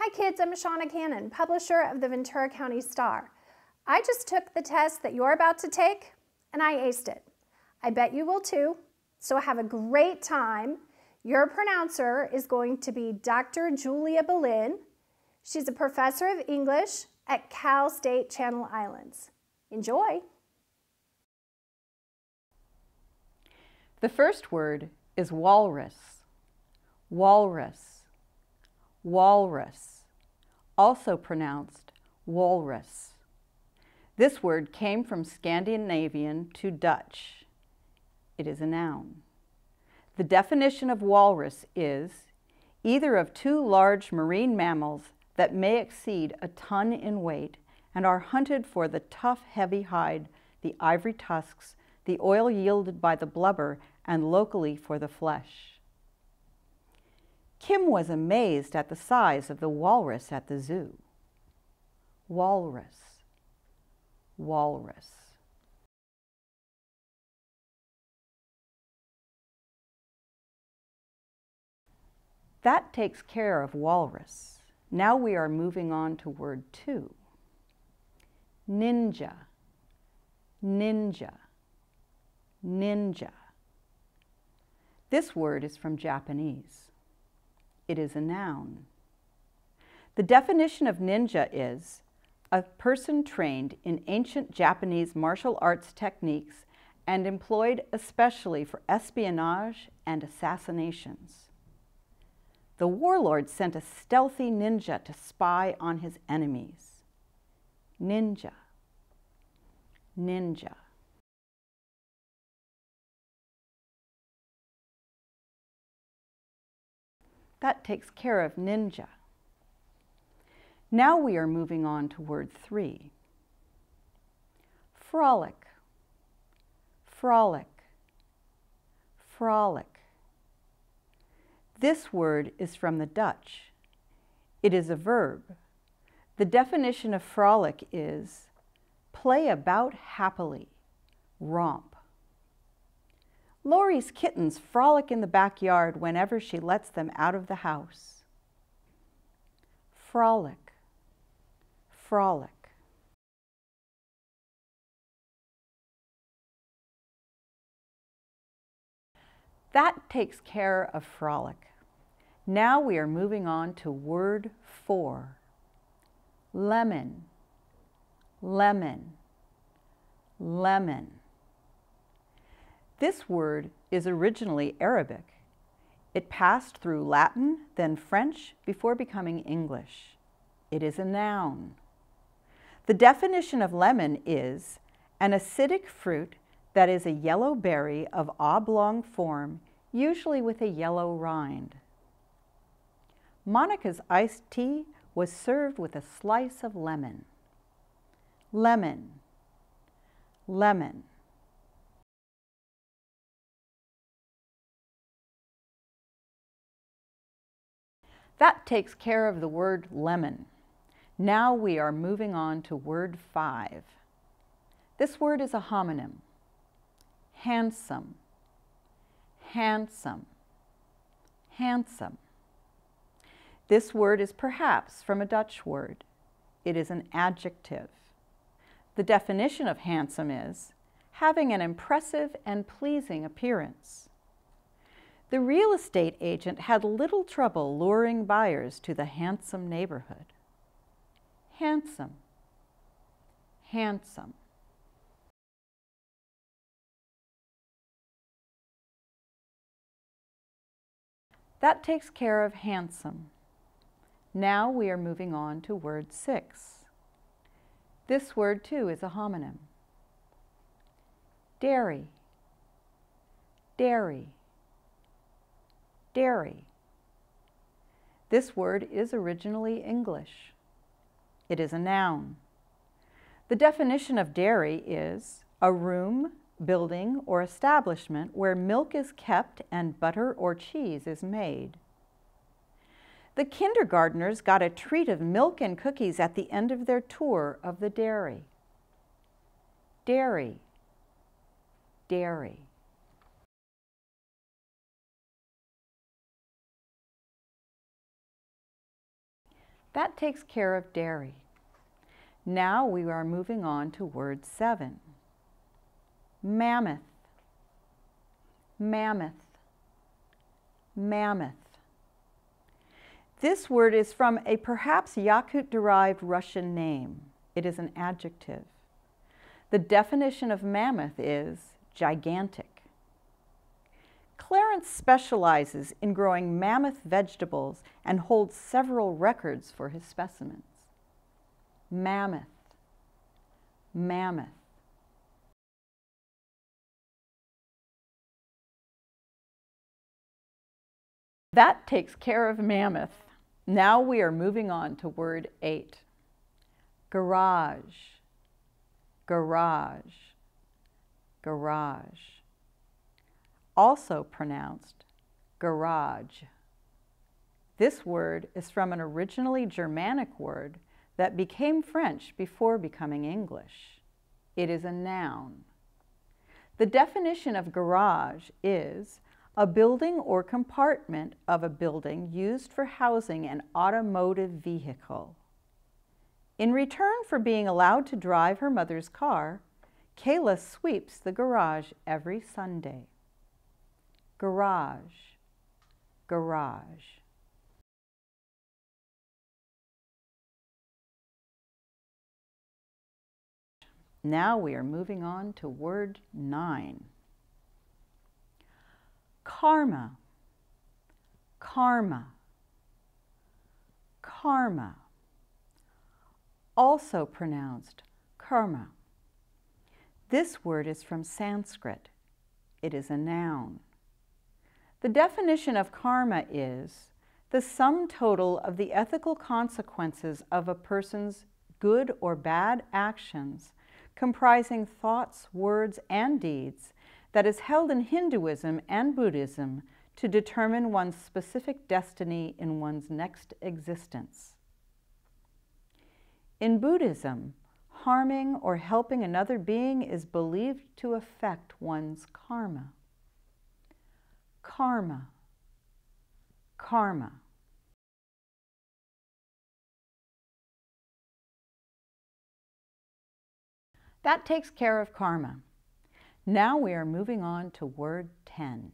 Hi kids, I'm Shauna Cannon, publisher of the Ventura County Star. I just took the test that you're about to take and I aced it. I bet you will too, so have a great time. Your pronouncer is going to be Dr. Julia Boleyn. She's a professor of English at Cal State Channel Islands. Enjoy! The first word is walrus. Walrus. Walrus. Also pronounced walrus. This word came from Scandinavian to Dutch. It is a noun. The definition of walrus is either of two large marine mammals that may exceed a ton in weight and are hunted for the tough, heavy hide, the ivory tusks, the oil yielded by the blubber, and locally for the flesh. Kim was amazed at the size of the walrus at the zoo. Walrus. Walrus. That takes care of walrus. Now we are moving on to word 2. Ninja. Ninja. Ninja. This word is from Japanese. It is a noun. The definition of ninja is a person trained in ancient Japanese martial arts techniques and employed especially for espionage and assassinations. The warlord sent a stealthy ninja to spy on his enemies. Ninja. Ninja. That takes care of ninja. Now we are moving on to word 3. Frolic. Frolic. Frolic. This word is from the Dutch. It is a verb. The definition of frolic is play about happily, romp. Lori's kittens frolic in the backyard whenever she lets them out of the house. Frolic. Frolic. That takes care of frolic. Now we are moving on to word 4. Lemon. Lemon. Lemon. This word is originally Arabic. It passed through Latin, then French, before becoming English. It is a noun. The definition of lemon is an acidic fruit that is a yellow berry of oblong form, usually with a yellow rind. Monica's iced tea was served with a slice of lemon. Lemon. Lemon. That takes care of the word lemon. Now we are moving on to word 5. This word is a homonym. Handsome. Handsome. Handsome. This word is perhaps from a Dutch word. It is an adjective. The definition of handsome is having an impressive and pleasing appearance. The real estate agent had little trouble luring buyers to the handsome neighborhood. Handsome. Handsome. That takes care of handsome. Now we are moving on to word 6. This word too is a homonym. Dairy. Dairy. Dairy. This word is originally English. It is a noun. The definition of dairy is a room, building, or establishment where milk is kept and butter or cheese is made. The kindergartners got a treat of milk and cookies at the end of their tour of the dairy. Dairy. Dairy. That takes care of dairy. Now we are moving on to word 7. Mammoth, mammoth, mammoth. This word is from a perhaps Yakut-derived Russian name. It is an adjective. The definition of mammoth is gigantic. Clarence specializes in growing mammoth vegetables and holds several records for his specimens. Mammoth, mammoth. That takes care of mammoth. Now we are moving on to word 8. Garage, garage, garage. Also pronounced garage. This word is from an originally Germanic word that became French before becoming English. It is a noun. The definition of garage is a building or compartment of a building used for housing an automotive vehicle. In return for being allowed to drive her mother's car, Kayla sweeps the garage every Sunday. Garage, garage. Now we are moving on to word 9. Karma, karma, karma. Also pronounced karma. This word is from Sanskrit. It is a noun. The definition of karma is the sum total of the ethical consequences of a person's good or bad actions, comprising thoughts, words, and deeds, that is held in Hinduism and Buddhism to determine one's specific destiny in one's next existence. In Buddhism, harming or helping another being is believed to affect one's karma. Karma, karma. That takes care of karma. Now we are moving on to word 10.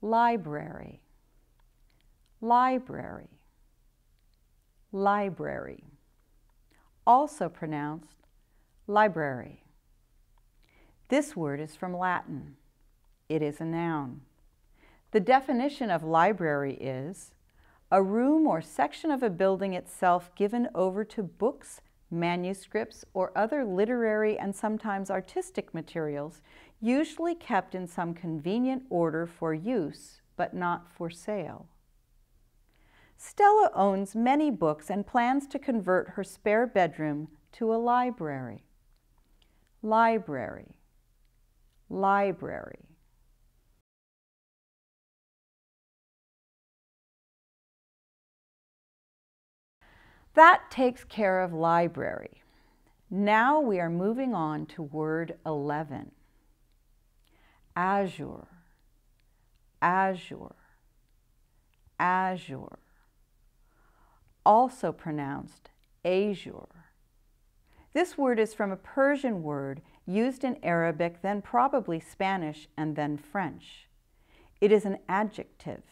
Library, library, library. Also pronounced library. This word is from Latin. It is a noun. The definition of library is a room or section of a building itself given over to books, manuscripts, or other literary and sometimes artistic materials, usually kept in some convenient order for use, but not for sale. Stella owns many books and plans to convert her spare bedroom to a library. Library, library. That takes care of library. Now we are moving on to word 11. Azure, azure, azure. Also pronounced azure. This word is from a Persian word used in Arabic, then probably Spanish, and then French. It is an adjective.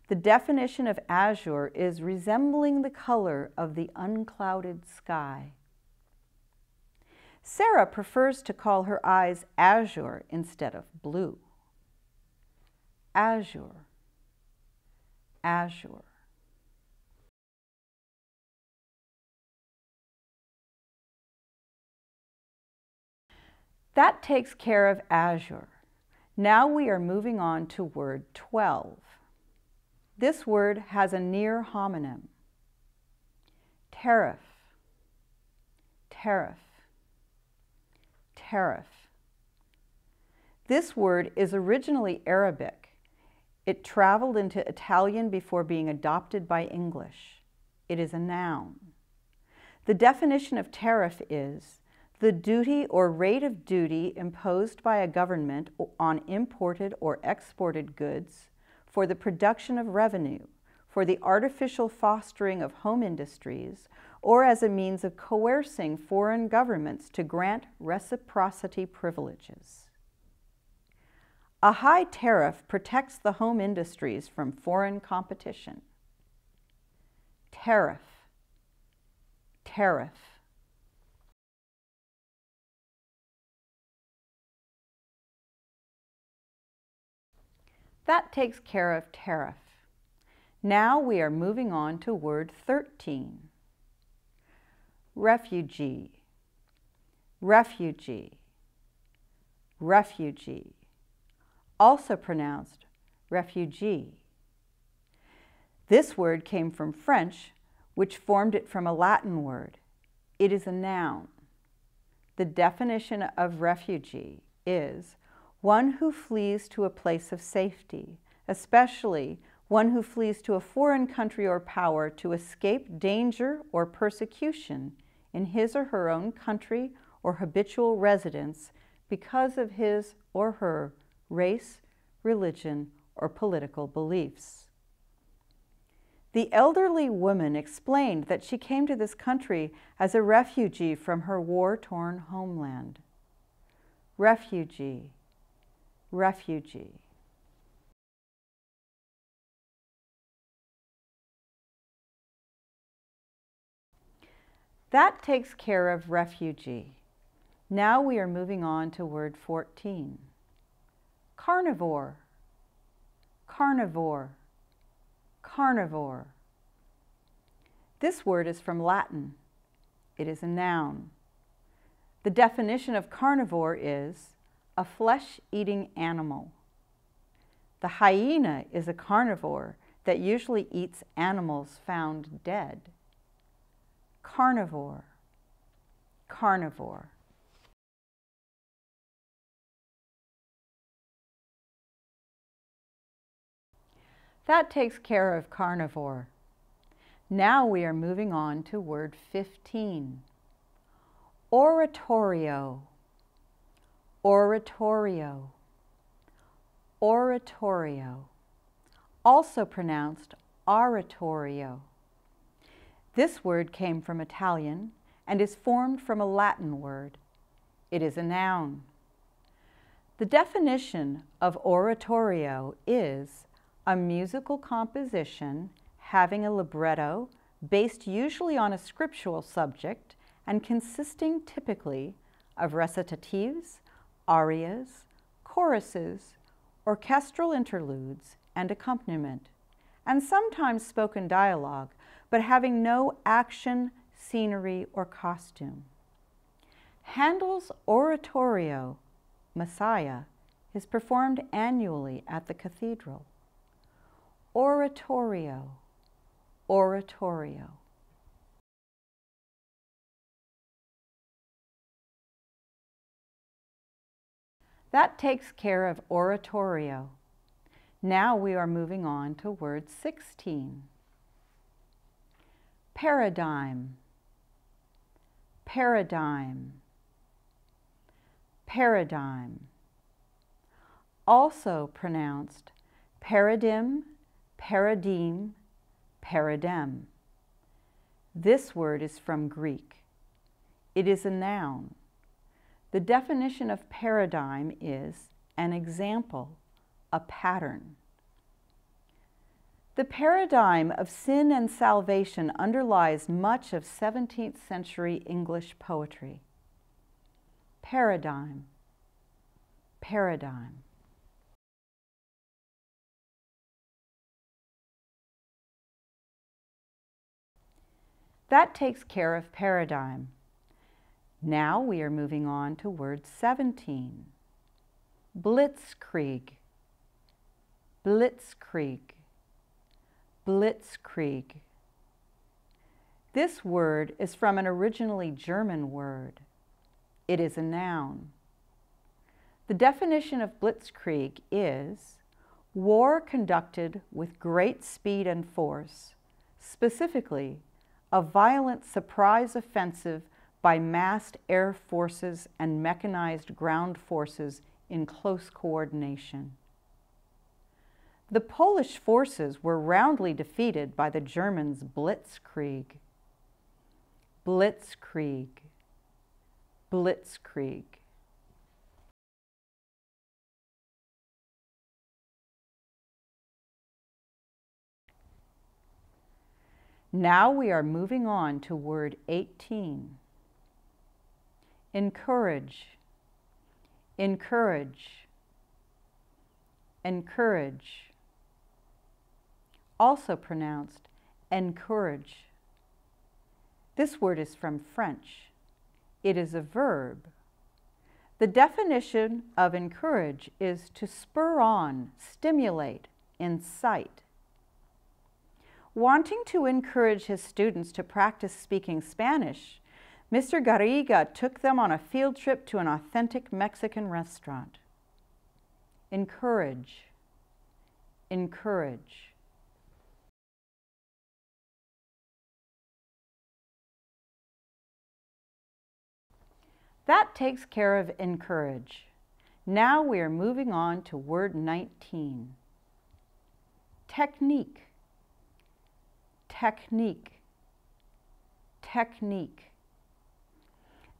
The definition of azure is resembling the color of the unclouded sky. Sarah prefers to call her eyes azure instead of blue. Azure, azure. That takes care of azure. Now we are moving on to word 12. This word has a near homonym. Tariff, tariff, tariff. This word is originally Arabic. It traveled into Italian before being adopted by English. It is a noun. The definition of tariff is the duty or rate of duty imposed by a government on imported or exported goods for the production of revenue, for the artificial fostering of home industries or as a means of coercing foreign governments to grant reciprocity privileges. A high tariff protects the home industries from foreign competition. Tariff, tariff. That takes care of tariff. Now we are moving on to word 13. Refugee, refugee, refugee. Also pronounced refugee. This word came from French, which formed it from a Latin word. It is a noun. The definition of refugee is one who flees to a place of safety, especially one who flees to a foreign country or power to escape danger or persecution in his or her own country or habitual residence because of his or her race, religion, or political beliefs. The elderly woman explained that she came to this country as a refugee from her war-torn homeland. Refugee, refugee. That takes care of refugee. Now we are moving on to word 14. Carnivore, carnivore, carnivore. This word is from Latin. It is a noun. The definition of carnivore is a flesh-eating animal. The hyena is a carnivore that usually eats animals found dead. Carnivore, carnivore. That takes care of carnivore. Now we are moving on to word 15. Oratorio, oratorio, oratorio. Also pronounced oratorio. This word came from Italian and is formed from a Latin word. It is a noun. The definition of oratorio is a musical composition having a libretto based usually on a scriptural subject and consisting typically of recitatives, arias, choruses, orchestral interludes, and accompaniment, and sometimes spoken dialogue, but having no action, scenery, or costume. Handel's oratorio, Messiah, is performed annually at the cathedral. Oratorio, oratorio. That takes care of oratorio. Now we are moving on to word 16. Paradigm, paradigm, paradigm. Also pronounced paradigm, paradigm, paradigm. This word is from Greek. It is a noun. The definition of paradigm is an example, a pattern. The paradigm of sin and salvation underlies much of 17th century English poetry. Paradigm, paradigm. That takes care of paradigm. Now we are moving on to word 17. Blitzkrieg, blitzkrieg, blitzkrieg. This word is from an originally German word. It is a noun. The definition of blitzkrieg is war conducted with great speed and force, specifically a violent surprise offensive by massed air forces and mechanized ground forces in close coordination. The Polish forces were roundly defeated by the Germans' Blitzkrieg. Blitzkrieg. Blitzkrieg. Now we are moving on to word 18. Encourage. Encourage. Encourage. Also pronounced encourage. This word is from French. It is a verb. The definition of encourage is to spur on, stimulate, incite. Wanting to encourage his students to practice speaking Spanish, Mr. Garriga took them on a field trip to an authentic Mexican restaurant. Encourage. Encourage. That takes care of encourage. Now we are moving on to word 19. Technique. Technique. Technique.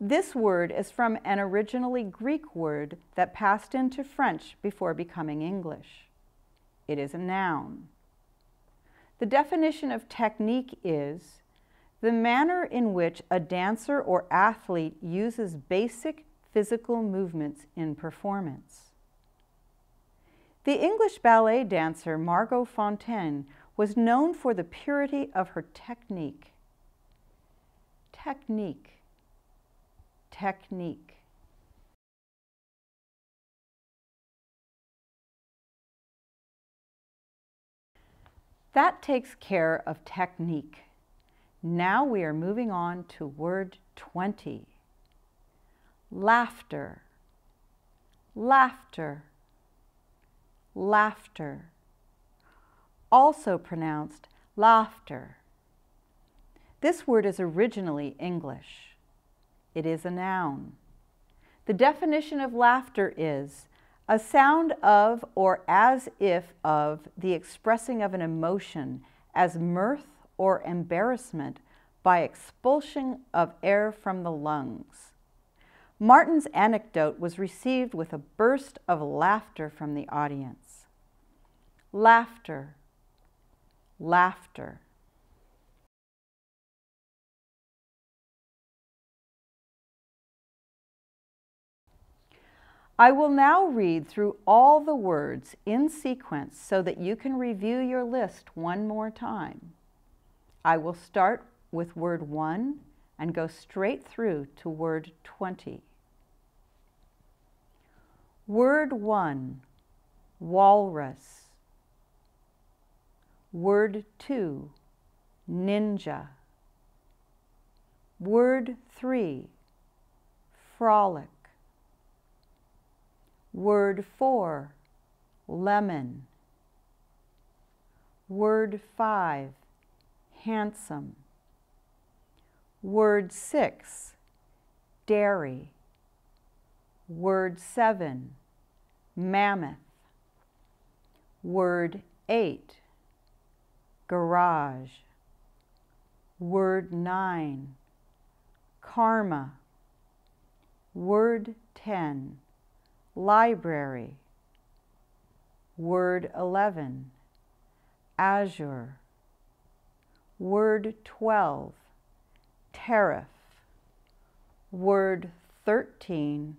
This word is from an originally Greek word that passed into French before becoming English. It is a noun. The definition of technique is the manner in which a dancer or athlete uses basic physical movements in performance. The English ballet dancer Margot Fontaine was known for the purity of her technique. Technique. Technique. That takes care of technique. Now we are moving on to word 20. Laughter. Laughter. Laughter. Also pronounced laughter. This word is originally English. It is a noun. The definition of laughter is a sound of or as if of the expressing of an emotion as mirth or embarrassment by expulsion of air from the lungs. Martin's anecdote was received with a burst of laughter from the audience. Laughter. Laughter. I will now read through all the words in sequence so that you can review your list one more time. I will start with word 1 and go straight through to word 20. Word 1, walrus. Word 2, ninja. Word 3, frolic. Word 4, lemon. Word 5, handsome. Word 6, dairy. Word 7, mammoth. Word 8, garage. Word 9, karma. Word 10, library. Word 11, azure. Word 12, tariff. Word 13,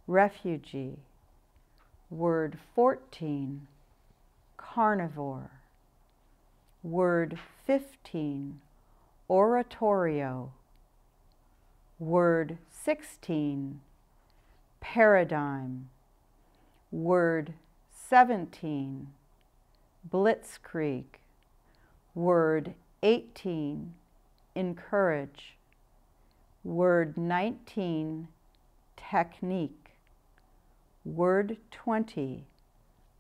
refugee. Word 14, carnivore. Word 15, oratorio. Word 16, paradigm. Word 17, blitzkrieg. Word 18, encourage. Word 19, technique. Word 20,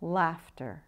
laughter.